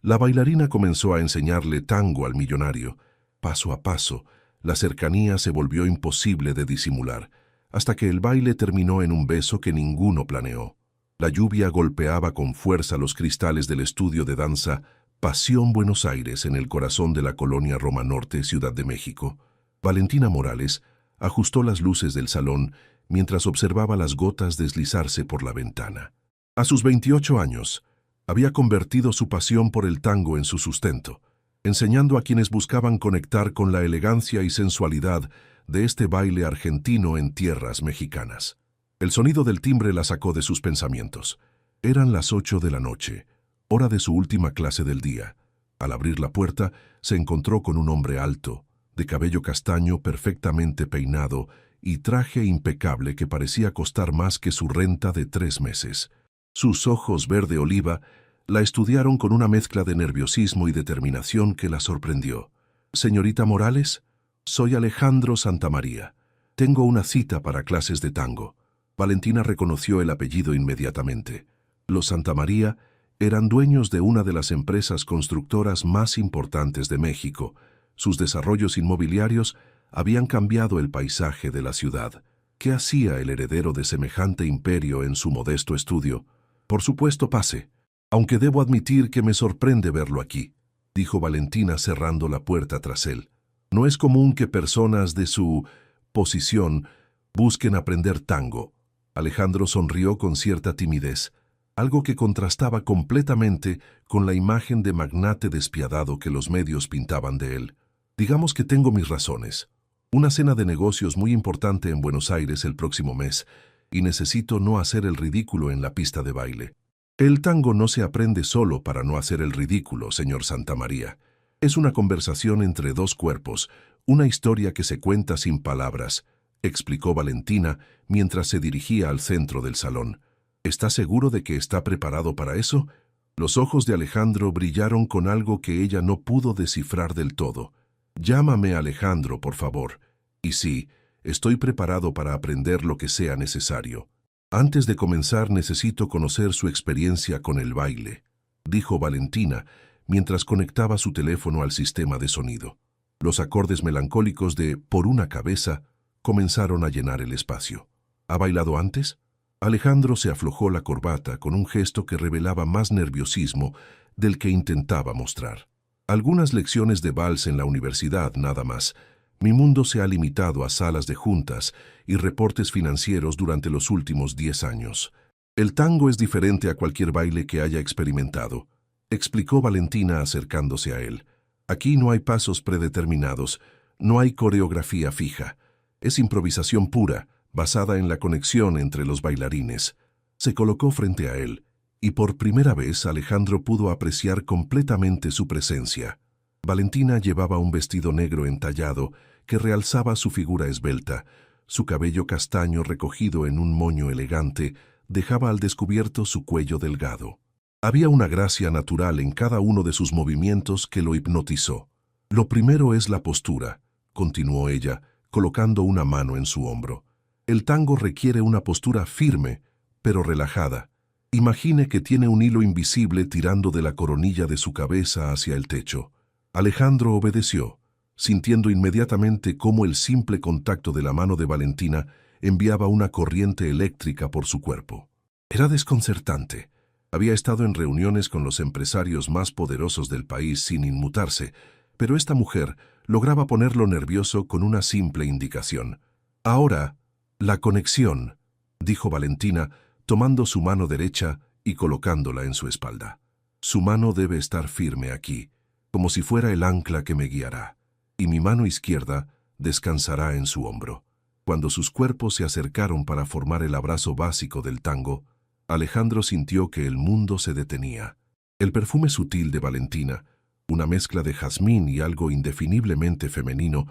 La bailarina comenzó a enseñarle tango al millonario. Paso a paso, la cercanía se volvió imposible de disimular, hasta que el baile terminó en un beso que ninguno planeó. La lluvia golpeaba con fuerza los cristales del estudio de danza Pasión Buenos Aires en el corazón de la colonia Roma Norte, Ciudad de México. Valentina Morales ajustó las luces del salón mientras observaba las gotas deslizarse por la ventana. A sus 28 años, había convertido su pasión por el tango en su sustento, enseñando a quienes buscaban conectar con la elegancia y sensualidad de este baile argentino en tierras mexicanas. El sonido del timbre la sacó de sus pensamientos. Eran las 8 de la noche, hora de su última clase del día. Al abrir la puerta, se encontró con un hombre alto, de cabello castaño perfectamente peinado y traje impecable que parecía costar más que su renta de 3 meses. Sus ojos verde oliva la estudiaron con una mezcla de nerviosismo y determinación que la sorprendió. «Señorita Morales, soy Alejandro Santamaría. Tengo una cita para clases de tango». Valentina reconoció el apellido inmediatamente. Los Santamaría eran dueños de una de las empresas constructoras más importantes de México. Sus desarrollos inmobiliarios habían cambiado el paisaje de la ciudad. ¿Qué hacía el heredero de semejante imperio en su modesto estudio? «Por supuesto, pase. Aunque debo admitir que me sorprende verlo aquí», dijo Valentina cerrando la puerta tras él. «No es común que personas de su posición busquen aprender tango». Alejandro sonrió con cierta timidez, algo que contrastaba completamente con la imagen de magnate despiadado que los medios pintaban de él. «Digamos que tengo mis razones. Una cena de negocios muy importante en Buenos Aires el próximo mes, y necesito no hacer el ridículo en la pista de baile». «El tango no se aprende solo para no hacer el ridículo, señor Santamaría. Es una conversación entre dos cuerpos, una historia que se cuenta sin palabras», explicó Valentina mientras se dirigía al centro del salón. «¿Está seguro de que está preparado para eso?» Los ojos de Alejandro brillaron con algo que ella no pudo descifrar del todo. «Llámame Alejandro, por favor. Y sí, estoy preparado para aprender lo que sea necesario. Antes de comenzar necesito conocer su experiencia con el baile», dijo Valentina mientras conectaba su teléfono al sistema de sonido. Los acordes melancólicos de «Por una cabeza» comenzaron a llenar el espacio. «¿Ha bailado antes?» Alejandro se aflojó la corbata con un gesto que revelaba más nerviosismo del que intentaba mostrar. «Algunas lecciones de vals en la universidad, nada más. Mi mundo se ha limitado a salas de juntas y reportes financieros durante los últimos 10 años. El tango es diferente a cualquier baile que haya experimentado», explicó Valentina acercándose a él. «Aquí no hay pasos predeterminados, no hay coreografía fija. Es improvisación pura, basada en la conexión entre los bailarines». Se colocó frente a él, y por primera vez Alejandro pudo apreciar completamente su presencia. Valentina llevaba un vestido negro entallado que realzaba su figura esbelta. Su cabello castaño recogido en un moño elegante dejaba al descubierto su cuello delgado. Había una gracia natural en cada uno de sus movimientos que lo hipnotizó. «Lo primero es la postura», continuó ella, colocando una mano en su hombro. «El tango requiere una postura firme, pero relajada. Imagine que tiene un hilo invisible tirando de la coronilla de su cabeza hacia el techo». Alejandro obedeció, sintiendo inmediatamente cómo el simple contacto de la mano de Valentina enviaba una corriente eléctrica por su cuerpo. Era desconcertante. Había estado en reuniones con los empresarios más poderosos del país sin inmutarse, pero esta mujer lograba ponerlo nervioso con una simple indicación. «Ahora, la conexión», dijo Valentina, tomando su mano derecha y colocándola en su espalda. «Su mano debe estar firme aquí, como si fuera el ancla que me guiará, y mi mano izquierda descansará en su hombro». Cuando sus cuerpos se acercaron para formar el abrazo básico del tango, Alejandro sintió que el mundo se detenía. El perfume sutil de Valentina, una mezcla de jazmín y algo indefiniblemente femenino,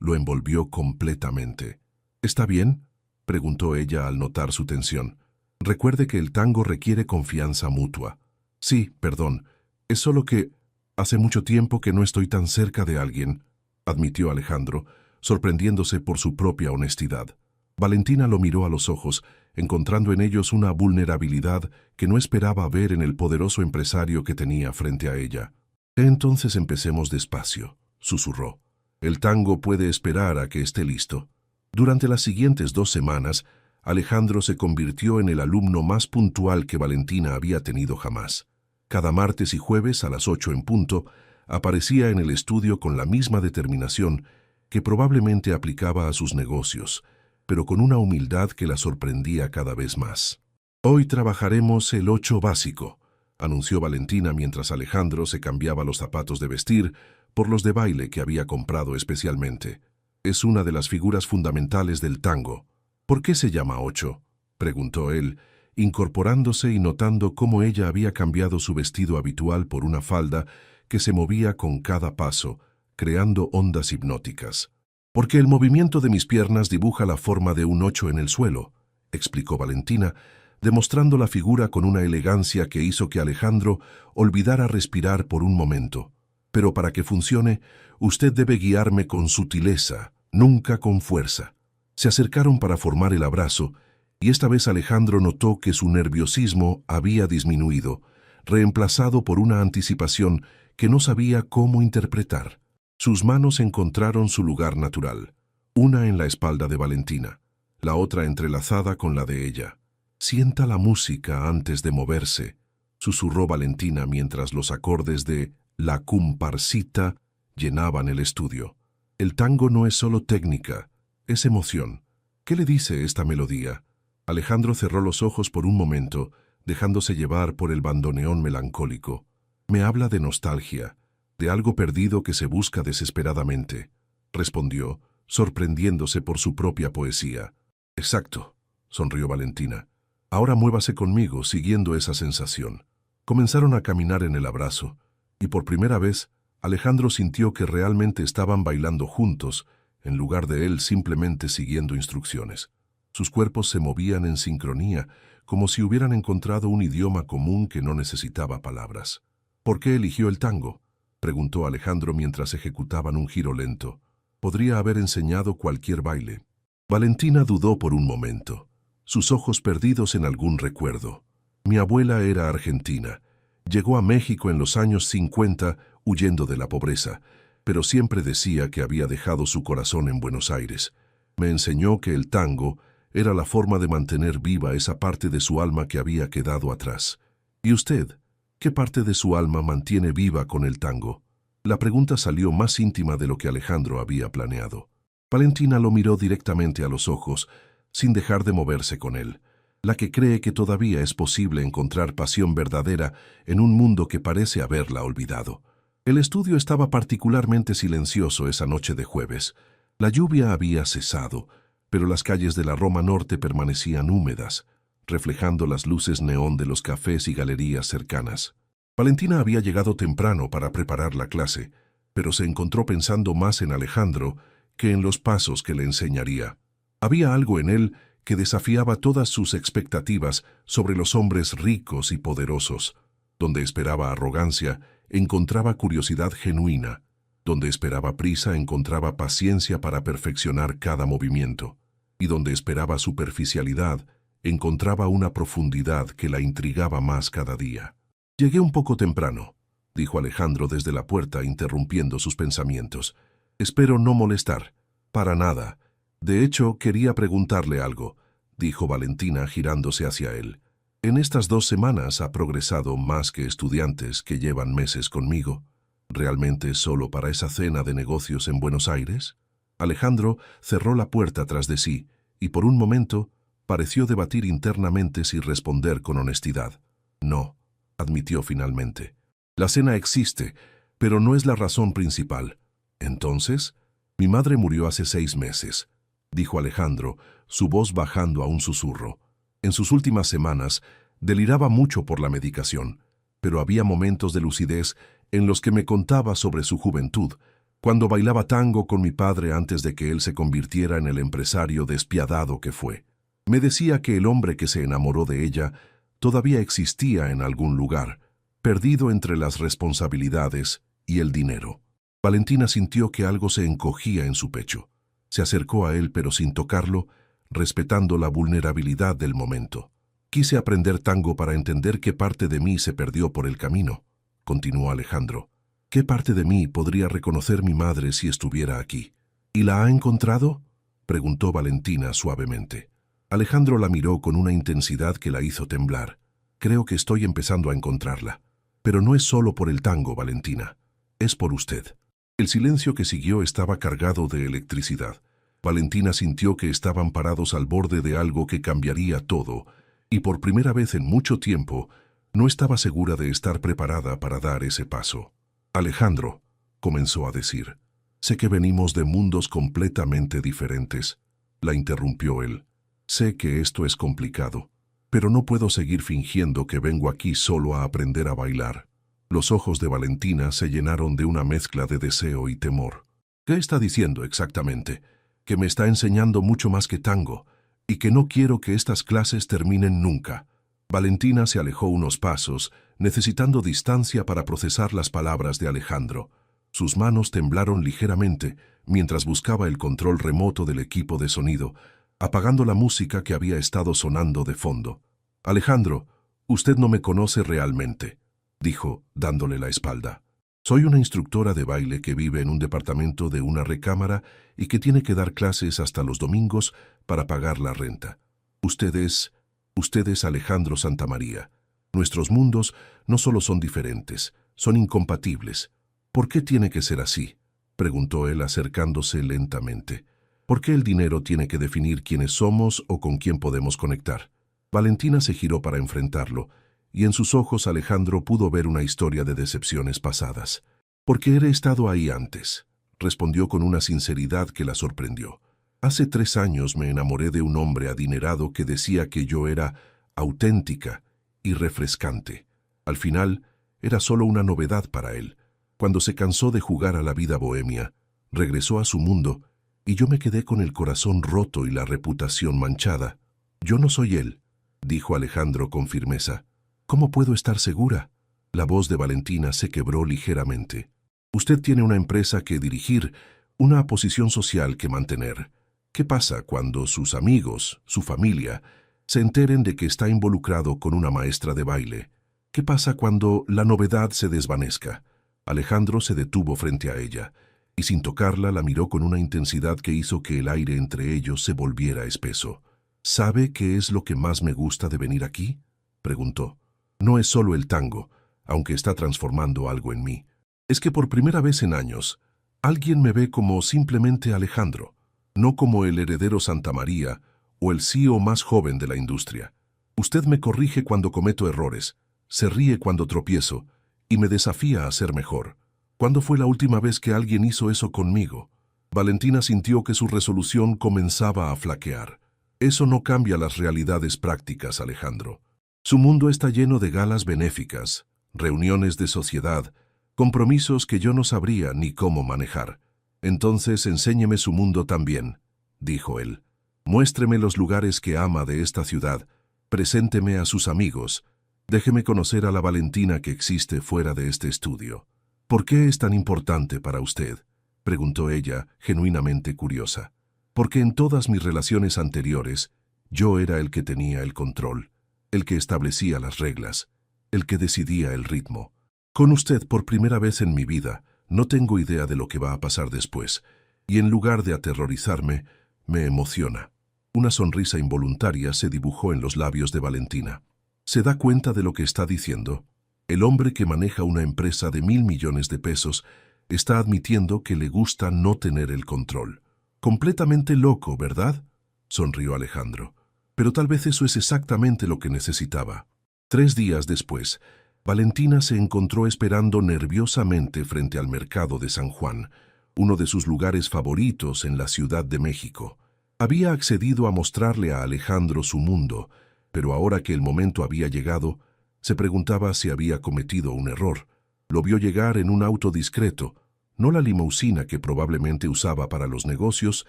lo envolvió completamente. «¿Está bien?», preguntó ella al notar su tensión. «Recuerde que el tango requiere confianza mutua». «Sí, perdón, es solo que hace mucho tiempo que no estoy tan cerca de alguien», admitió Alejandro, sorprendiéndose por su propia honestidad. Valentina lo miró a los ojos, encontrando en ellos una vulnerabilidad que no esperaba ver en el poderoso empresario que tenía frente a ella. Entonces empecemos despacio, susurró. El tango puede esperar a que esté listo. Durante las siguientes 2 semanas, Alejandro se convirtió en el alumno más puntual que Valentina había tenido jamás. Cada martes y jueves a las 8 en punto, aparecía en el estudio con la misma determinación que probablemente aplicaba a sus negocios, pero con una humildad que la sorprendía cada vez más. Hoy trabajaremos el 8 básico, anunció Valentina mientras Alejandro se cambiaba los zapatos de vestir por los de baile que había comprado especialmente. Es una de las figuras fundamentales del tango. ¿Por qué se llama 8? Preguntó él, incorporándose y notando cómo ella había cambiado su vestido habitual por una falda que se movía con cada paso, creando ondas hipnóticas. Porque el movimiento de mis piernas dibuja la forma de un 8 en el suelo, explicó Valentina, demostrando la figura con una elegancia que hizo que Alejandro olvidara respirar por un momento. Pero para que funcione, usted debe guiarme con sutileza, nunca con fuerza. Se acercaron para formar el abrazo, y esta vez Alejandro notó que su nerviosismo había disminuido, reemplazado por una anticipación que no sabía cómo interpretar. Sus manos encontraron su lugar natural, una en la espalda de Valentina, la otra entrelazada con la de ella. «Sienta la música antes de moverse», susurró Valentina mientras los acordes de La Comparsita llenaban el estudio. El tango no es solo técnica, es emoción. ¿Qué le dice esta melodía? Alejandro cerró los ojos por un momento, dejándose llevar por el bandoneón melancólico. Me habla de nostalgia, de algo perdido que se busca desesperadamente, respondió, sorprendiéndose por su propia poesía. Exacto, sonrió Valentina. Ahora muévase conmigo, siguiendo esa sensación. Comenzaron a caminar en el abrazo, y por primera vez, Alejandro sintió que realmente estaban bailando juntos, en lugar de él simplemente siguiendo instrucciones. Sus cuerpos se movían en sincronía, como si hubieran encontrado un idioma común que no necesitaba palabras. ¿Por qué eligió el tango?, preguntó Alejandro mientras ejecutaban un giro lento. Podría haber enseñado cualquier baile. Valentina dudó por un momento, sus ojos perdidos en algún recuerdo. Mi abuela era argentina. Llegó a México en los años 50 huyendo de la pobreza, pero siempre decía que había dejado su corazón en Buenos Aires. Me enseñó que el tango era la forma de mantener viva esa parte de su alma que había quedado atrás. ¿Y usted? ¿Qué parte de su alma mantiene viva con el tango? La pregunta salió más íntima de lo que Alejandro había planeado. Valentina lo miró directamente a los ojos, sin dejar de moverse con él. La que cree que todavía es posible encontrar pasión verdadera en un mundo que parece haberla olvidado. El estudio estaba particularmente silencioso esa noche de jueves. La lluvia había cesado, pero las calles de la Roma Norte permanecían húmedas, reflejando las luces neón de los cafés y galerías cercanas. Valentina había llegado temprano para preparar la clase, pero se encontró pensando más en Alejandro que en los pasos que le enseñaría. Había algo en él que desafiaba todas sus expectativas sobre los hombres ricos y poderosos. Donde esperaba arrogancia, encontraba curiosidad genuina. Donde esperaba prisa, encontraba paciencia para perfeccionar cada movimiento. Y donde esperaba superficialidad, encontraba una profundidad que la intrigaba más cada día. «Llegué un poco temprano», dijo Alejandro desde la puerta, interrumpiendo sus pensamientos. «Espero no molestar». «Para nada. De hecho, quería preguntarle algo», dijo Valentina girándose hacia él. «En estas 2 semanas ha progresado más que estudiantes que llevan meses conmigo. ¿Realmente solo para esa cena de negocios en Buenos Aires?» Alejandro cerró la puerta tras de sí y por un momento pareció debatir internamente si responder con honestidad. «No», admitió finalmente. «La cena existe, pero no es la razón principal». «¿Entonces?» «Mi madre murió hace 6 meses», dijo Alejandro, su voz bajando a un susurro. En sus últimas semanas deliraba mucho por la medicación, pero había momentos de lucidez en los que me contaba sobre su juventud, cuando bailaba tango con mi padre antes de que él se convirtiera en el empresario despiadado que fue. Me decía que el hombre que se enamoró de ella todavía existía en algún lugar, perdido entre las responsabilidades y el dinero. Valentina sintió que algo se encogía en su pecho. Se acercó a él, pero sin tocarlo, respetando la vulnerabilidad del momento. Quise aprender tango para entender qué parte de mí se perdió por el camino, continuó Alejandro. ¿Qué parte de mí podría reconocer mi madre si estuviera aquí? ¿Y la ha encontrado?, preguntó Valentina suavemente. Alejandro la miró con una intensidad que la hizo temblar. Creo que estoy empezando a encontrarla. Pero no es solo por el tango, Valentina. Es por usted. El silencio que siguió estaba cargado de electricidad. Valentina sintió que estaban parados al borde de algo que cambiaría todo, y por primera vez en mucho tiempo no estaba segura de estar preparada para dar ese paso. Alejandro, comenzó a decir, sé que venimos de mundos completamente diferentes. La interrumpió él. Sé que esto es complicado, pero no puedo seguir fingiendo que vengo aquí solo a aprender a bailar. Los ojos de Valentina se llenaron de una mezcla de deseo y temor. ¿Qué está diciendo exactamente? Que me está enseñando mucho más que tango, y que no quiero que estas clases terminen nunca. Valentina se alejó unos pasos, necesitando distancia para procesar las palabras de Alejandro. Sus manos temblaron ligeramente mientras buscaba el control remoto del equipo de sonido, apagando la música que había estado sonando de fondo. Alejandro, usted no me conoce realmente, dijo, dándole la espalda. Soy una instructora de baile que vive en un departamento de una recámara y que tiene que dar clases hasta los domingos para pagar la renta. Usted es Alejandro Santamaría. Nuestros mundos no solo son diferentes, son incompatibles. ¿Por qué tiene que ser así?, preguntó él acercándose lentamente. ¿Por qué el dinero tiene que definir quiénes somos o con quién podemos conectar? Valentina se giró para enfrentarlo, y en sus ojos Alejandro pudo ver una historia de decepciones pasadas. «Porque he estado ahí antes», respondió con una sinceridad que la sorprendió. «Hace 3 años me enamoré de un hombre adinerado que decía que yo era auténtica y refrescante. Al final, era solo una novedad para él. Cuando se cansó de jugar a la vida bohemia, regresó a su mundo, y yo me quedé con el corazón roto y la reputación manchada. Yo no soy él», dijo Alejandro con firmeza. «¿Cómo puedo estar segura?». La voz de Valentina se quebró ligeramente. «Usted tiene una empresa que dirigir, una posición social que mantener. ¿Qué pasa cuando sus amigos, su familia, se enteren de que está involucrado con una maestra de baile? ¿Qué pasa cuando la novedad se desvanezca?». Alejandro se detuvo frente a ella, y sin tocarla la miró con una intensidad que hizo que el aire entre ellos se volviera espeso. «¿Sabe qué es lo que más me gusta de venir aquí?», preguntó. «No es solo el tango, aunque está transformando algo en mí. Es que por primera vez en años, alguien me ve como simplemente Alejandro, no como el heredero Santamaría o el CEO más joven de la industria. Usted me corrige cuando cometo errores, se ríe cuando tropiezo y me desafía a ser mejor. ¿Cuándo fue la última vez que alguien hizo eso conmigo?». Valentina sintió que su resolución comenzaba a flaquear. «Eso no cambia las realidades prácticas, Alejandro. Su mundo está lleno de galas benéficas, reuniones de sociedad, compromisos que yo no sabría ni cómo manejar. Entonces enséñeme su mundo también», dijo él. «Muéstreme los lugares que ama de esta ciudad, presénteme a sus amigos, déjeme conocer a la Valentina que existe fuera de este estudio». «¿Por qué es tan importante para usted?», preguntó ella, genuinamente curiosa. «Porque en todas mis relaciones anteriores, yo era el que tenía el control, el que establecía las reglas, el que decidía el ritmo. Con usted, por primera vez en mi vida, no tengo idea de lo que va a pasar después, y en lugar de aterrorizarme, me emociona». Una sonrisa involuntaria se dibujó en los labios de Valentina. ¿Se da cuenta de lo que está diciendo? El hombre que maneja una empresa de 1.000 millones de pesos está admitiendo que le gusta no tener el control. «Completamente loco, ¿verdad?», sonrió Alejandro. «Pero tal vez eso es exactamente lo que necesitaba». 3 días después, Valentina se encontró esperando nerviosamente frente al mercado de San Juan, uno de sus lugares favoritos en la Ciudad de México. Había accedido a mostrarle a Alejandro su mundo, pero ahora que el momento había llegado, se preguntaba si había cometido un error. Lo vio llegar en un auto discreto, no la limusina que probablemente usaba para los negocios,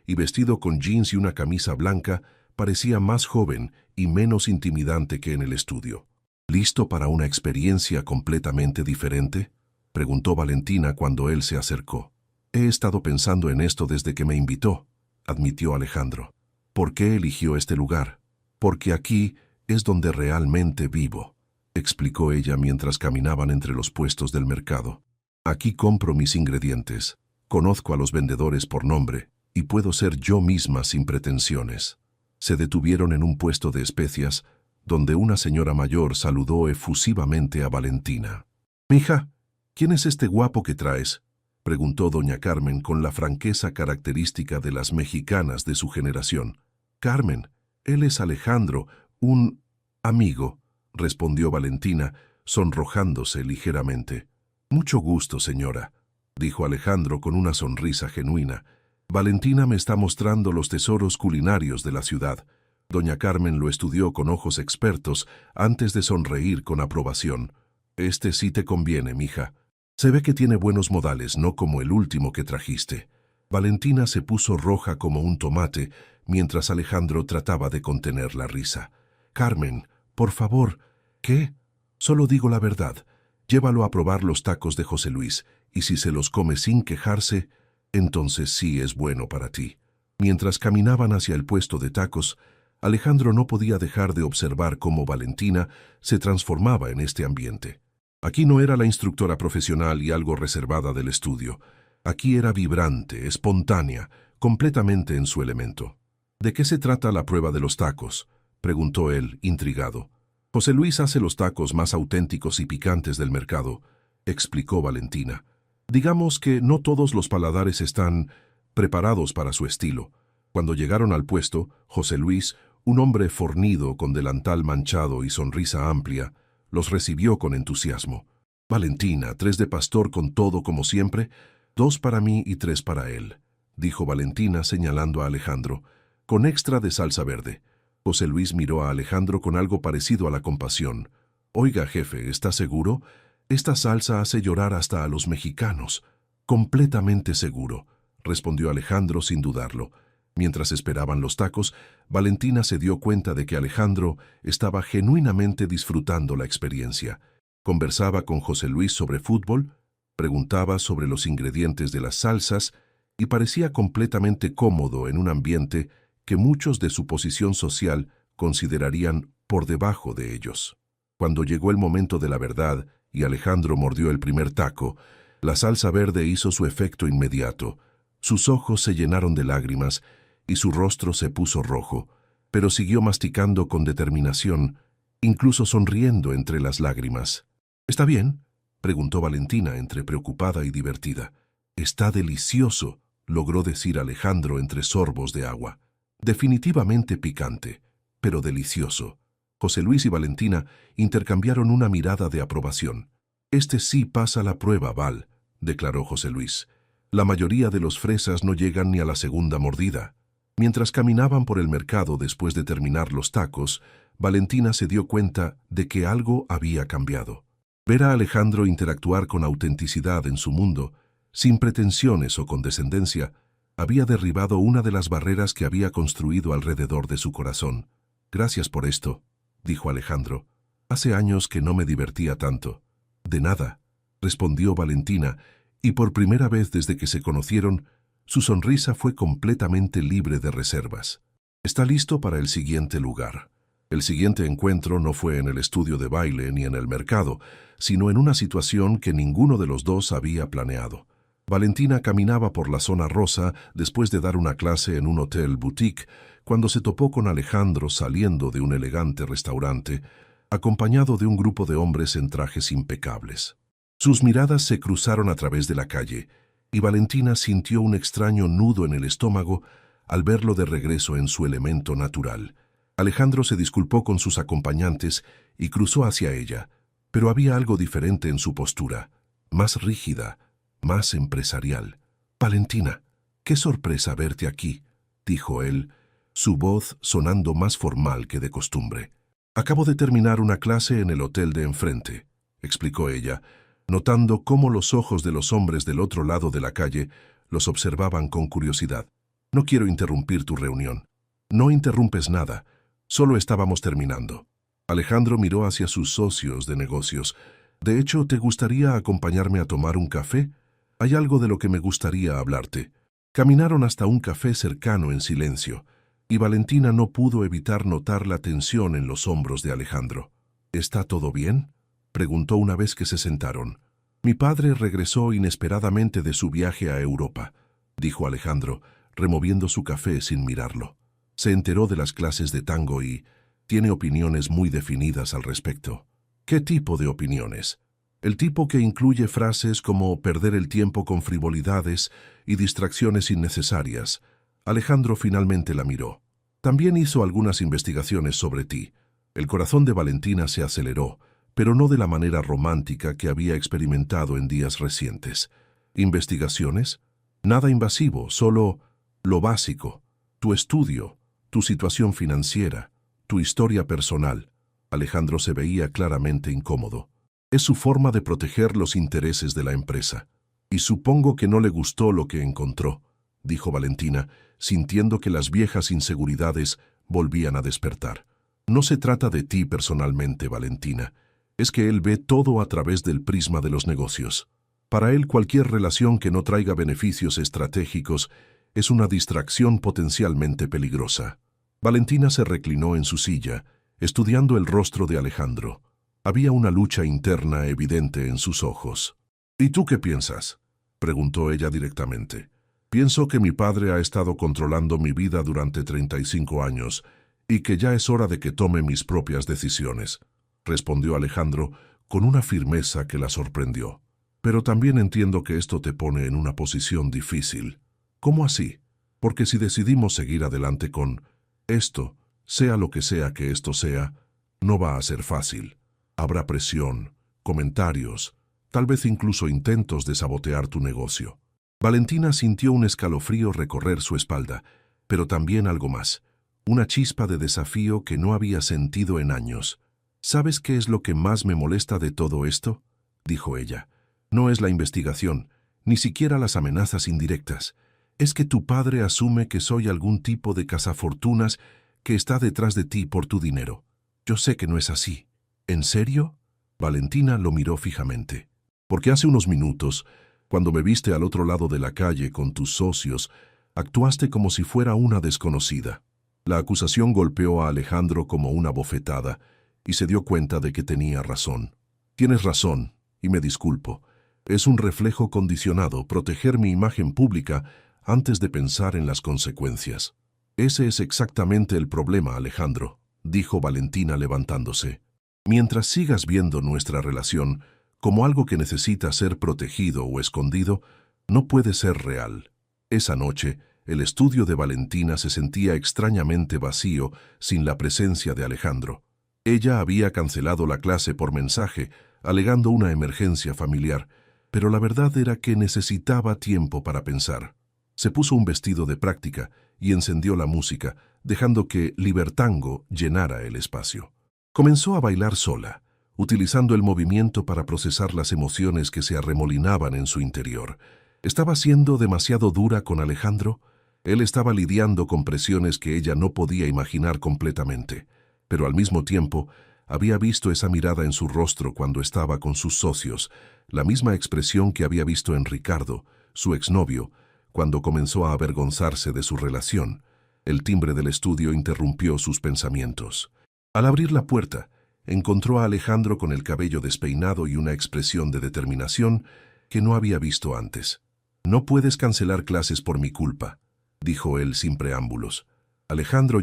y vestido con jeans y una camisa blanca, parecía más joven y menos intimidante que en el estudio. «¿Listo para una experiencia completamente diferente?», preguntó Valentina cuando él se acercó. «He estado pensando en esto desde que me invitó», admitió Alejandro. ¿Por qué eligió este lugar? Porque aquí es donde realmente vivo, explicó ella mientras caminaban entre los puestos del mercado. Aquí compro mis ingredientes, conozco a los vendedores por nombre y puedo ser yo misma sin pretensiones. Se detuvieron en un puesto de especias donde una señora mayor saludó efusivamente a Valentina. «Mija, ¿quién es este guapo que traes?», preguntó doña Carmen con la franqueza característica de las mexicanas de su generación. «Carmen, él es Alejandro, un amigo», respondió Valentina, sonrojándose ligeramente. «Mucho gusto, señora», dijo Alejandro con una sonrisa genuina. «Valentina me está mostrando los tesoros culinarios de la ciudad». Doña Carmen lo estudió con ojos expertos antes de sonreír con aprobación. «Este sí te conviene, mija. Se ve que tiene buenos modales, no como el último que trajiste». Valentina se puso roja como un tomate, mientras Alejandro trataba de contener la risa. «Carmen, por favor». «¿Qué? Solo digo la verdad. Llévalo a probar los tacos de José Luis, y si se los come sin quejarse, entonces sí es bueno para ti». Mientras caminaban hacia el puesto de tacos, Alejandro no podía dejar de observar cómo Valentina se transformaba en este ambiente. Aquí no era la instructora profesional y algo reservada del estudio. Aquí era vibrante, espontánea, completamente en su elemento. «¿De qué se trata la prueba de los tacos?», preguntó él, intrigado. «José Luis hace los tacos más auténticos y picantes del mercado», explicó Valentina. «Digamos que no todos los paladares están preparados para su estilo». Cuando llegaron al puesto, José Luis, un hombre fornido con delantal manchado y sonrisa amplia, los recibió con entusiasmo. «Valentina, 3 de pastor con todo como siempre, 2 para mí y 3 para él», dijo Valentina señalando a Alejandro, «con extra de salsa verde». José Luis miró a Alejandro con algo parecido a la compasión. «Oiga, jefe, ¿está seguro? Esta salsa hace llorar hasta a los mexicanos». «Completamente seguro», respondió Alejandro sin dudarlo. Mientras esperaban los tacos, Valentina se dio cuenta de que Alejandro estaba genuinamente disfrutando la experiencia. Conversaba con José Luis sobre fútbol, preguntaba sobre los ingredientes de las salsas y parecía completamente cómodo en un ambiente que muchos de su posición social considerarían por debajo de ellos. Cuando llegó el momento de la verdad y Alejandro mordió el primer taco, la salsa verde hizo su efecto inmediato. Sus ojos se llenaron de lágrimas y su rostro se puso rojo, pero siguió masticando con determinación, incluso sonriendo entre las lágrimas. «¿Está bien?», preguntó Valentina entre preocupada y divertida. «Está delicioso», logró decir Alejandro entre sorbos de agua. «Definitivamente picante, pero delicioso». José Luis y Valentina intercambiaron una mirada de aprobación. «Este sí pasa la prueba, Val», declaró José Luis. «La mayoría de los fresas no llegan ni a la segunda mordida». Mientras caminaban por el mercado después de terminar los tacos, Valentina se dio cuenta de que algo había cambiado. Ver a Alejandro interactuar con autenticidad en su mundo, sin pretensiones o condescendencia, había derribado una de las barreras que había construido alrededor de su corazón. «Gracias por esto», dijo Alejandro. «Hace años que no me divertía tanto». «De nada», respondió Valentina, y por primera vez desde que se conocieron, su sonrisa fue completamente libre de reservas. «Está listo para el siguiente lugar». El siguiente encuentro no fue en el estudio de baile ni en el mercado, sino en una situación que ninguno de los dos había planeado. Valentina caminaba por la zona rosa después de dar una clase en un hotel boutique, cuando se topó con Alejandro saliendo de un elegante restaurante, acompañado de un grupo de hombres en trajes impecables. Sus miradas se cruzaron a través de la calle, y Valentina sintió un extraño nudo en el estómago al verlo de regreso en su elemento natural. Alejandro se disculpó con sus acompañantes y cruzó hacia ella, pero había algo diferente en su postura, más rígida, más empresarial. «Valentina, qué sorpresa verte aquí», dijo él, su voz sonando más formal que de costumbre. «Acabo de terminar una clase en el hotel de enfrente», explicó ella, notando cómo los ojos de los hombres del otro lado de la calle los observaban con curiosidad. «No quiero interrumpir tu reunión». «No interrumpes nada, solo estábamos terminando». Alejandro miró hacia sus socios de negocios. «De hecho, ¿te gustaría acompañarme a tomar un café? Hay algo de lo que me gustaría hablarte». Caminaron hasta un café cercano en silencio. Y Valentina no pudo evitar notar la tensión en los hombros de Alejandro. ¿Está todo bien?, preguntó una vez que se sentaron. Mi padre regresó inesperadamente de su viaje a Europa, dijo Alejandro, removiendo su café sin mirarlo. Se enteró de las clases de tango y tiene opiniones muy definidas al respecto. ¿Qué tipo de opiniones? El tipo que incluye frases como perder el tiempo con frivolidades y distracciones innecesarias. Alejandro finalmente la miró. También hizo algunas investigaciones sobre ti. El corazón de Valentina se aceleró, pero no de la manera romántica que había experimentado en días recientes. ¿Investigaciones? Nada invasivo, solo lo básico. Tu estudio, tu situación financiera, tu historia personal. Alejandro se veía claramente incómodo. Es su forma de proteger los intereses de la empresa. Y supongo que no le gustó lo que encontró, dijo Valentina, sintiendo que las viejas inseguridades volvían a despertar. No se trata de ti personalmente, Valentina. Es que él ve todo a través del prisma de los negocios. Para él, cualquier relación que no traiga beneficios estratégicos es una distracción potencialmente peligrosa. Valentina se reclinó en su silla, estudiando el rostro de Alejandro. Había una lucha interna evidente en sus ojos. ¿Y tú qué piensas?, preguntó ella directamente. Pienso que mi padre ha estado controlando mi vida durante 35 años y que ya es hora de que tome mis propias decisiones, respondió Alejandro con una firmeza que la sorprendió. Pero también entiendo que esto te pone en una posición difícil. ¿Cómo así? Porque si decidimos seguir adelante con esto, sea lo que sea que esto sea, no va a ser fácil. Habrá presión, comentarios, tal vez incluso intentos de sabotear tu negocio. Valentina sintió un escalofrío recorrer su espalda, pero también algo más, una chispa de desafío que no había sentido en años. ¿Sabes qué es lo que más me molesta de todo esto?, dijo ella. No es la investigación, ni siquiera las amenazas indirectas. Es que tu padre asume que soy algún tipo de cazafortunas que está detrás de ti por tu dinero. Yo sé que no es así. ¿En serio? Valentina lo miró fijamente. Porque hace unos minutos, cuando me viste al otro lado de la calle con tus socios, actuaste como si fuera una desconocida. La acusación golpeó a Alejandro como una bofetada y se dio cuenta de que tenía razón. Tienes razón, y me disculpo. Es un reflejo condicionado proteger mi imagen pública antes de pensar en las consecuencias. Ese es exactamente el problema, Alejandro, dijo Valentina levantándose. Mientras sigas viendo nuestra relación como algo que necesita ser protegido o escondido, no puede ser real. Esa noche, el estudio de Valentina se sentía extrañamente vacío sin la presencia de Alejandro. Ella había cancelado la clase por mensaje, alegando una emergencia familiar, pero la verdad era que necesitaba tiempo para pensar. Se puso un vestido de práctica y encendió la música, dejando que Libertango llenara el espacio. Comenzó a bailar sola, utilizando el movimiento para procesar las emociones que se arremolinaban en su interior. ¿Estaba siendo demasiado dura con Alejandro? Él estaba lidiando con presiones que ella no podía imaginar completamente, pero al mismo tiempo había visto esa mirada en su rostro cuando estaba con sus socios, la misma expresión que había visto en Ricardo, su exnovio, cuando comenzó a avergonzarse de su relación. El timbre del estudio interrumpió sus pensamientos. Al abrir la puerta, encontró a Alejandro con el cabello despeinado y una expresión de determinación que no había visto antes. «No puedes cancelar clases por mi culpa», dijo él sin preámbulos. «Alejandro,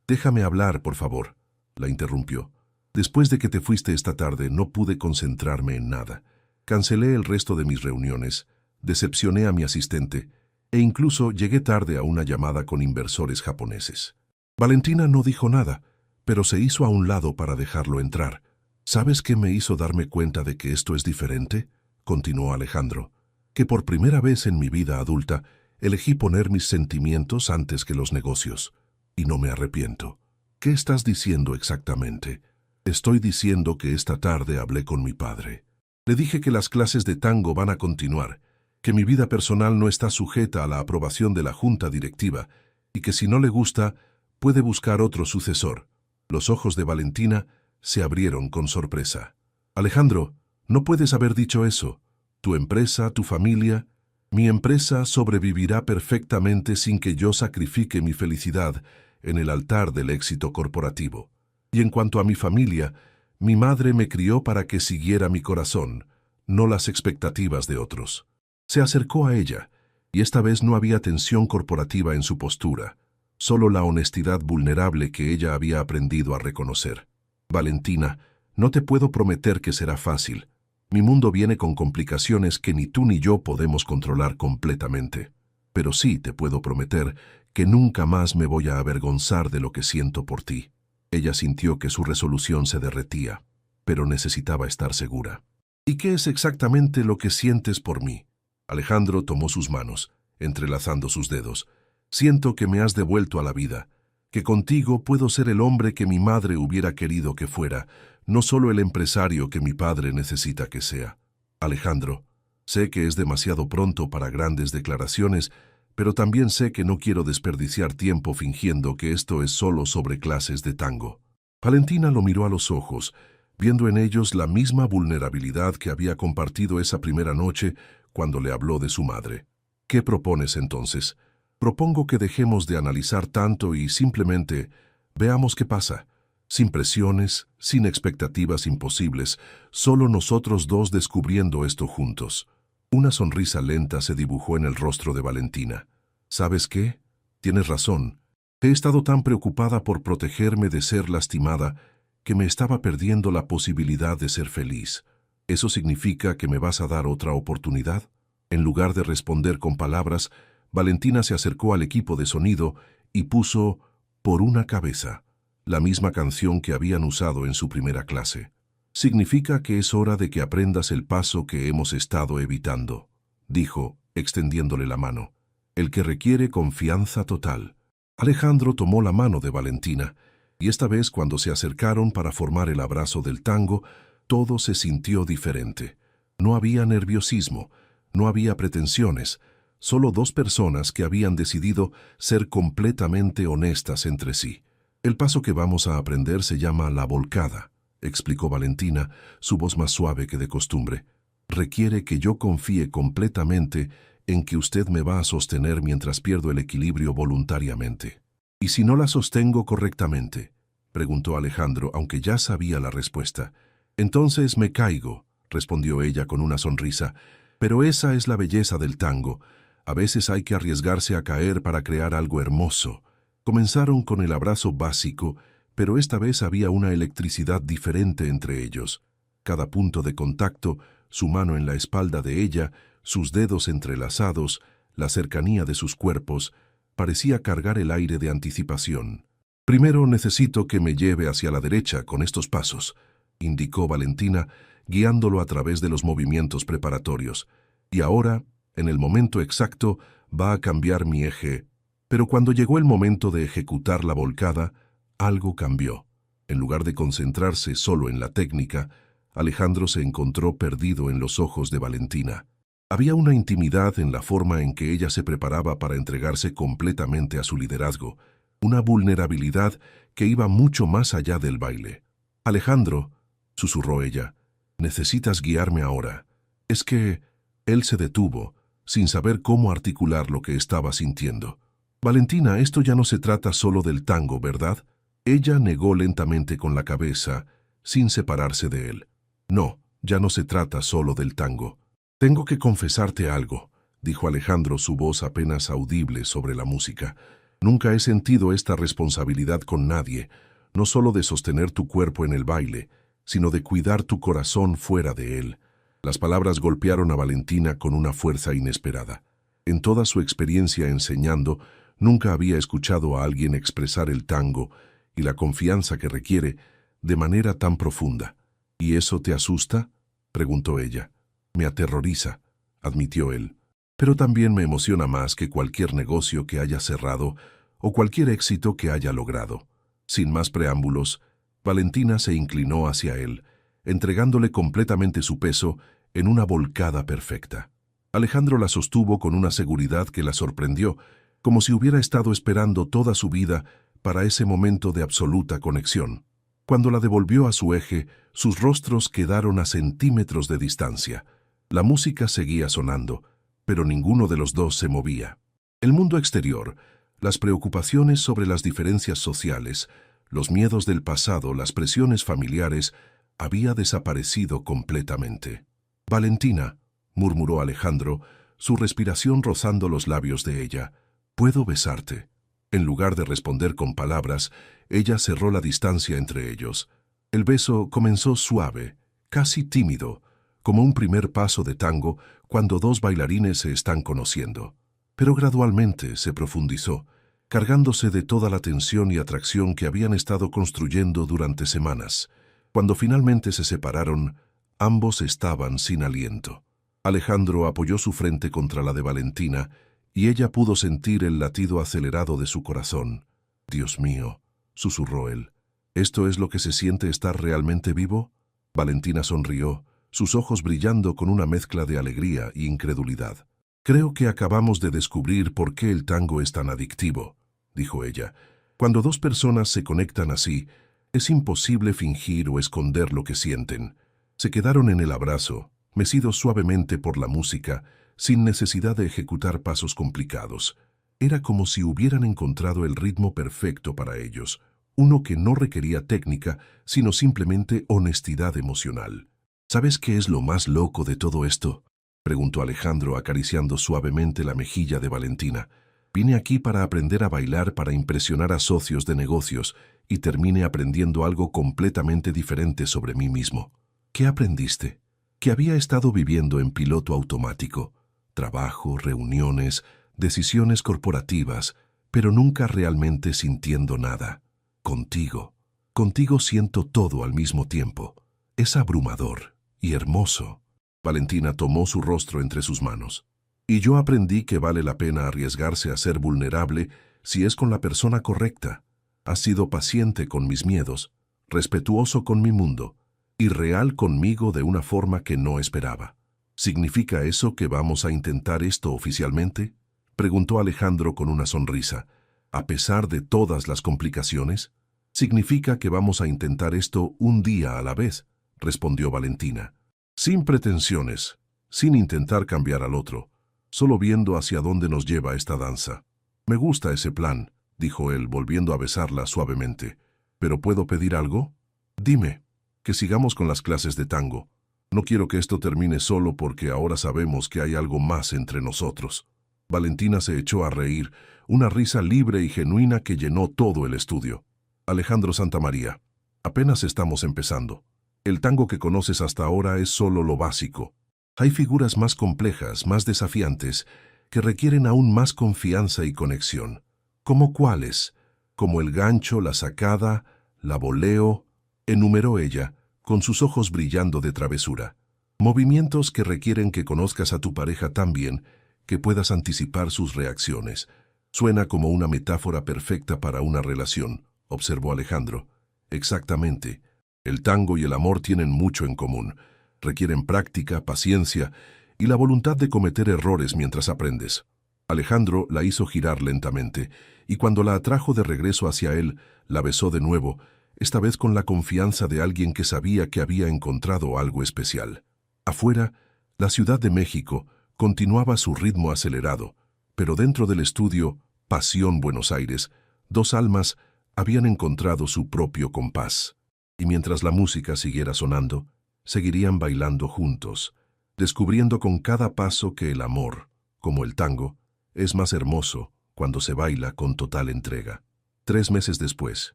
déjame hablar, por favor», la interrumpió. «Después de que te fuiste esta tarde, no pude concentrarme en nada. Cancelé el resto de mis reuniones, decepcioné a mi asistente e incluso llegué tarde a una llamada con inversores japoneses». Valentina no dijo nada, pero se hizo a un lado para dejarlo entrar. «¿Sabes qué me hizo darme cuenta de que esto es diferente?», continuó Alejandro. «Que por primera vez en mi vida adulta elegí poner mis sentimientos antes que los negocios. Y no me arrepiento». «¿Qué estás diciendo exactamente?». «Estoy diciendo que esta tarde hablé con mi padre. Le dije que las clases de tango van a continuar, que mi vida personal no está sujeta a la aprobación de la junta directiva y que si no le gusta, puede buscar otro sucesor». Los ojos de Valentina se abrieron con sorpresa. «Alejandro, no puedes haber dicho eso. Tu empresa, tu familia...». «Mi empresa sobrevivirá perfectamente sin que yo sacrifique mi felicidad en el altar del éxito corporativo. Y en cuanto a mi familia, mi madre me crió para que siguiera mi corazón, no las expectativas de otros. Se acercó a ella, y esta vez no había tensión corporativa en su postura, solo la honestidad vulnerable que ella había aprendido a reconocer. Valentina, no te puedo prometer que será fácil. Mi mundo viene con complicaciones que ni tú ni yo podemos controlar completamente. Pero sí te puedo prometer que nunca más me voy a avergonzar de lo que siento por ti. Ella sintió que su resolución se derretía, pero necesitaba estar segura. ¿Y qué es exactamente lo que sientes por mí? Alejandro tomó sus manos, entrelazando sus dedos. Siento que me has devuelto a la vida, que contigo puedo ser el hombre que mi madre hubiera querido que fuera, no solo el empresario que mi padre necesita que sea. Alejandro, sé que es demasiado pronto para grandes declaraciones, pero también sé que no quiero desperdiciar tiempo fingiendo que esto es solo sobre clases de tango. Valentina lo miró a los ojos, viendo en ellos la misma vulnerabilidad que había compartido esa primera noche cuando le habló de su madre. ¿Qué propones entonces? Propongo que dejemos de analizar tanto y simplemente veamos qué pasa. Sin presiones, sin expectativas imposibles, solo nosotros dos descubriendo esto juntos. Una sonrisa lenta se dibujó en el rostro de Valentina. ¿Sabes qué? Tienes razón. He estado tan preocupada por protegerme de ser lastimada que me estaba perdiendo la posibilidad de ser feliz. ¿Eso significa que me vas a dar otra oportunidad? En lugar de responder con palabras, Valentina se acercó al equipo de sonido y puso Por una cabeza, la misma canción que habían usado en su primera clase. Significa que es hora de que aprendas el paso que hemos estado evitando, dijo, extendiéndole la mano, el que requiere confianza total. Alejandro tomó la mano de Valentina, y esta vez cuando se acercaron para formar el abrazo del tango, todo se sintió diferente. No había nerviosismo, no había pretensiones, solo dos personas que habían decidido ser completamente honestas entre sí. El paso que vamos a aprender se llama la volcada, explicó Valentina, su voz más suave que de costumbre. Requiere que yo confíe completamente en que usted me va a sostener mientras pierdo el equilibrio voluntariamente. ¿Y si no la sostengo correctamente?, preguntó Alejandro, aunque ya sabía la respuesta. Entonces me caigo, respondió ella con una sonrisa. Pero esa es la belleza del tango. A veces hay que arriesgarse a caer para crear algo hermoso. Comenzaron con el abrazo básico, pero esta vez había una electricidad diferente entre ellos. Cada punto de contacto, su mano en la espalda de ella, sus dedos entrelazados, la cercanía de sus cuerpos, parecía cargar el aire de anticipación. Primero necesito que me lleve hacia la derecha con estos pasos, indicó Valentina, guiándolo a través de los movimientos preparatorios. Y ahora, en el momento exacto, va a cambiar mi eje. Pero cuando llegó el momento de ejecutar la volcada, algo cambió. En lugar de concentrarse solo en la técnica, Alejandro se encontró perdido en los ojos de Valentina. Había una intimidad en la forma en que ella se preparaba para entregarse completamente a su liderazgo, una vulnerabilidad que iba mucho más allá del baile. Alejandro, susurró ella, necesitas guiarme ahora. Es que... Él se detuvo, sin saber cómo articular lo que estaba sintiendo. Valentina, esto ya no se trata solo del tango, ¿verdad? Ella negó lentamente con la cabeza, sin separarse de él. No, ya no se trata solo del tango. Tengo que confesarte algo, dijo Alejandro, su voz apenas audible sobre la música. Nunca he sentido esta responsabilidad con nadie, no solo de sostener tu cuerpo en el baile, sino de cuidar tu corazón fuera de él. Las palabras golpearon a Valentina con una fuerza inesperada. En toda su experiencia enseñando, nunca había escuchado a alguien expresar el tango y la confianza que requiere de manera tan profunda. ¿Y eso te asusta?, preguntó ella. Me aterroriza, admitió él. Pero también me emociona más que cualquier negocio que haya cerrado o cualquier éxito que haya logrado. Sin más preámbulos, Valentina se inclinó hacia él, entregándole completamente su peso en una volcada perfecta. Alejandro la sostuvo con una seguridad que la sorprendió, como si hubiera estado esperando toda su vida para ese momento de absoluta conexión. Cuando la devolvió a su eje, sus rostros quedaron a centímetros de distancia. La música seguía sonando, pero ninguno de los dos se movía. El mundo exterior, Las preocupaciones sobre las diferencias sociales, los miedos del pasado, las presiones familiares, había desaparecido completamente. «Valentina», murmuró Alejandro, su respiración rozando los labios de ella, «¿puedo besarte?». En lugar de responder con palabras, ella cerró la distancia entre ellos. El beso comenzó suave, casi tímido, como un primer paso de tango cuando dos bailarines se están conociendo. Pero gradualmente se profundizó, cargándose de toda la tensión y atracción que habían estado construyendo durante semanas. Cuando finalmente se separaron, ambos estaban sin aliento. Alejandro apoyó su frente contra la de Valentina y ella pudo sentir el latido acelerado de su corazón. «Dios mío», susurró él, «¿esto es lo que se siente estar realmente vivo?». Valentina sonrió, sus ojos brillando con una mezcla de alegría y incredulidad. «Creo que acabamos de descubrir por qué el tango es tan adictivo», dijo ella. «Cuando dos personas se conectan así, es imposible fingir o esconder lo que sienten». Se quedaron en el abrazo, mecidos suavemente por la música, sin necesidad de ejecutar pasos complicados. Era como si hubieran encontrado el ritmo perfecto para ellos, uno que no requería técnica, sino simplemente honestidad emocional. «¿Sabes qué es lo más loco de todo esto?», preguntó Alejandro acariciando suavemente la mejilla de Valentina. «Vine aquí para aprender a bailar para impresionar a socios de negocios y terminé aprendiendo algo completamente diferente sobre mí mismo». «¿Qué aprendiste?». «Que había estado viviendo en piloto automático. Trabajo, reuniones, decisiones corporativas, pero nunca realmente sintiendo nada. Contigo siento todo al mismo tiempo. Es abrumador y hermoso». Valentina tomó su rostro entre sus manos. «Y yo aprendí que vale la pena arriesgarse a ser vulnerable si es con la persona correcta. Has sido paciente con mis miedos, respetuoso con mi mundo y real conmigo de una forma que no esperaba». «¿Significa eso que vamos a intentar esto oficialmente?», preguntó Alejandro con una sonrisa. «¿A pesar de todas las complicaciones?». «Significa que vamos a intentar esto un día a la vez», respondió Valentina. «Sin pretensiones, sin intentar cambiar al otro, solo viendo hacia dónde nos lleva esta danza». «Me gusta ese plan», dijo él, volviendo a besarla suavemente. «¿Pero puedo pedir algo?». «Dime». «Que sigamos con las clases de tango. No quiero que esto termine solo porque ahora sabemos que hay algo más entre nosotros». Valentina se echó a reír, una risa libre y genuina que llenó todo el estudio. «Alejandro Santamaría, apenas estamos empezando. El tango que conoces hasta ahora es solo lo básico. Hay figuras más complejas, más desafiantes, que requieren aún más confianza y conexión. ¿Cómo cuáles? Como el gancho, la sacada, la voleo», enumeró ella, con sus ojos brillando de travesura. «Movimientos que requieren que conozcas a tu pareja tan bien que puedas anticipar sus reacciones. Suena como una metáfora perfecta para una relación», observó Alejandro. «Exactamente. El tango y el amor tienen mucho en común. Requieren práctica, paciencia y la voluntad de cometer errores mientras aprendes». Alejandro la hizo girar lentamente, y cuando la atrajo de regreso hacia él, la besó de nuevo, esta vez con la confianza de alguien que sabía que había encontrado algo especial. Afuera, la Ciudad de México continuaba su ritmo acelerado, pero dentro del estudio Pasión Buenos Aires, dos almas habían encontrado su propio compás. Y mientras la música siguiera sonando, seguirían bailando juntos, descubriendo con cada paso que el amor, como el tango, es más hermoso cuando se baila con total entrega. 3 meses después,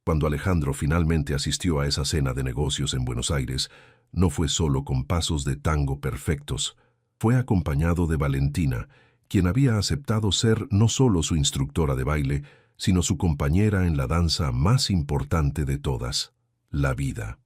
cuando Alejandro finalmente asistió a esa cena de negocios en Buenos Aires, no fue solo con pasos de tango perfectos, fue acompañado de Valentina, quien había aceptado ser no solo su instructora de baile, sino su compañera en la danza más importante de todas, la vida.